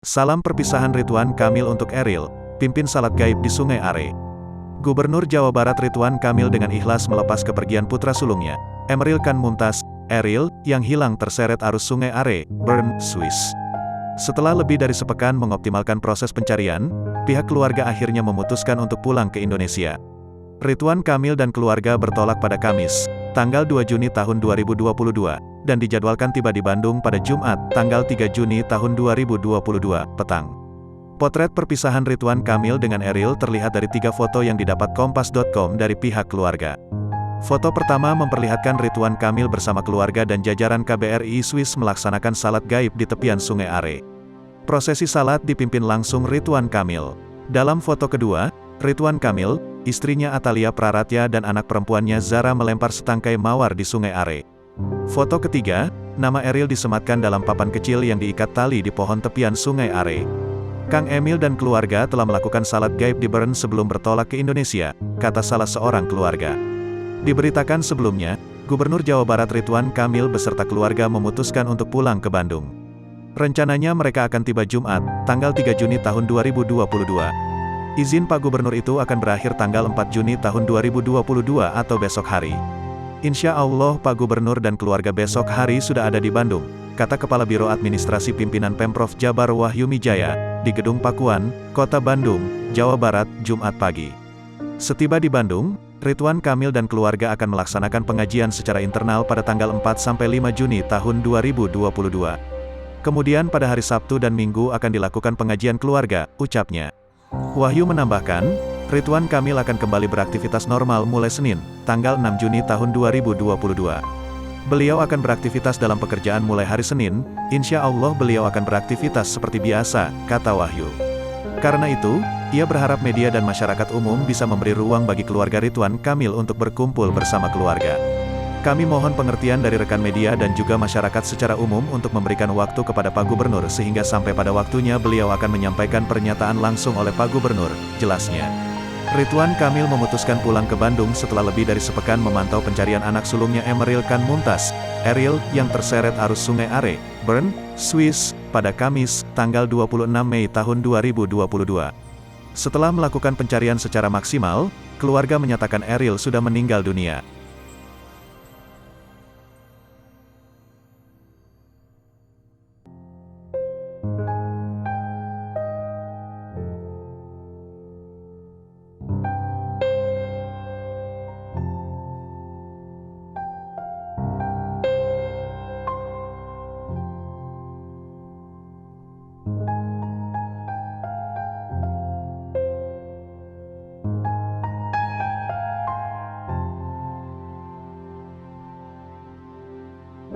Salam perpisahan Ridwan Kamil untuk Eril, pimpin salat gaib di Sungai Are. Gubernur Jawa Barat Ridwan Kamil dengan ikhlas melepas kepergian putra sulungnya, Emeril Khan Mumtaz, Eril, yang hilang terseret arus Sungai Are, Bern, Swiss. Setelah lebih dari sepekan mengoptimalkan proses pencarian, pihak keluarga akhirnya memutuskan untuk pulang ke Indonesia. Ridwan Kamil dan keluarga bertolak pada Kamis, tanggal 2 Juni tahun 2022, dan dijadwalkan tiba di Bandung pada Jumat, tanggal 3 Juni tahun 2022, petang. Potret perpisahan Ridwan Kamil dengan Eril terlihat dari 3 foto yang didapat Kompas.com dari pihak keluarga. Foto pertama memperlihatkan Ridwan Kamil bersama keluarga dan jajaran KBRI Swiss melaksanakan salat gaib di tepian Sungai Are. Prosesi salat dipimpin langsung Ridwan Kamil. Dalam foto kedua, Ridwan Kamil, istrinya Atalia Praratya dan anak perempuannya Zara melempar setangkai mawar di Sungai Are. Foto ketiga, nama Eril disematkan dalam papan kecil yang diikat tali di pohon tepian Sungai Are. Kang Emil dan keluarga telah melakukan salat gaib di Bern sebelum bertolak ke Indonesia, kata salah seorang keluarga. Diberitakan sebelumnya, Gubernur Jawa Barat Ridwan Kamil beserta keluarga memutuskan untuk pulang ke Bandung. Rencananya mereka akan tiba Jumat, tanggal 3 Juni tahun 2022. Izin Pak Gubernur itu akan berakhir tanggal 4 Juni tahun 2022 atau besok hari. Insya Allah Pak Gubernur dan keluarga besok hari sudah ada di Bandung, kata Kepala Biro Administrasi Pimpinan Pemprov Jabar Wahyu Mijaya, di Gedung Pakuan, Kota Bandung, Jawa Barat, Jumat pagi. Setiba di Bandung, Ridwan Kamil dan keluarga akan melaksanakan pengajian secara internal pada tanggal 4-5 Juni tahun 2022. Kemudian pada hari Sabtu dan Minggu akan dilakukan pengajian keluarga, ucapnya. Wahyu menambahkan, Ridwan Kamil akan kembali beraktivitas normal mulai Senin, tanggal 6 Juni tahun 2022. Beliau akan beraktivitas dalam pekerjaan mulai hari Senin, insya Allah beliau akan beraktivitas seperti biasa, kata Wahyu. Karena itu, ia berharap media dan masyarakat umum bisa memberi ruang bagi keluarga Ridwan Kamil untuk berkumpul bersama keluarga. Kami mohon pengertian dari rekan media dan juga masyarakat secara umum untuk memberikan waktu kepada Pak Gubernur sehingga sampai pada waktunya beliau akan menyampaikan pernyataan langsung oleh Pak Gubernur, jelasnya. Ridwan Kamil memutuskan pulang ke Bandung setelah lebih dari sepekan memantau pencarian anak sulungnya Emeril Khan Mumtaz, Eril, yang terseret arus Sungai Are, Bern, Swiss, pada Kamis, tanggal 26 Mei tahun 2022. Setelah melakukan pencarian secara maksimal, keluarga menyatakan Eril sudah meninggal dunia.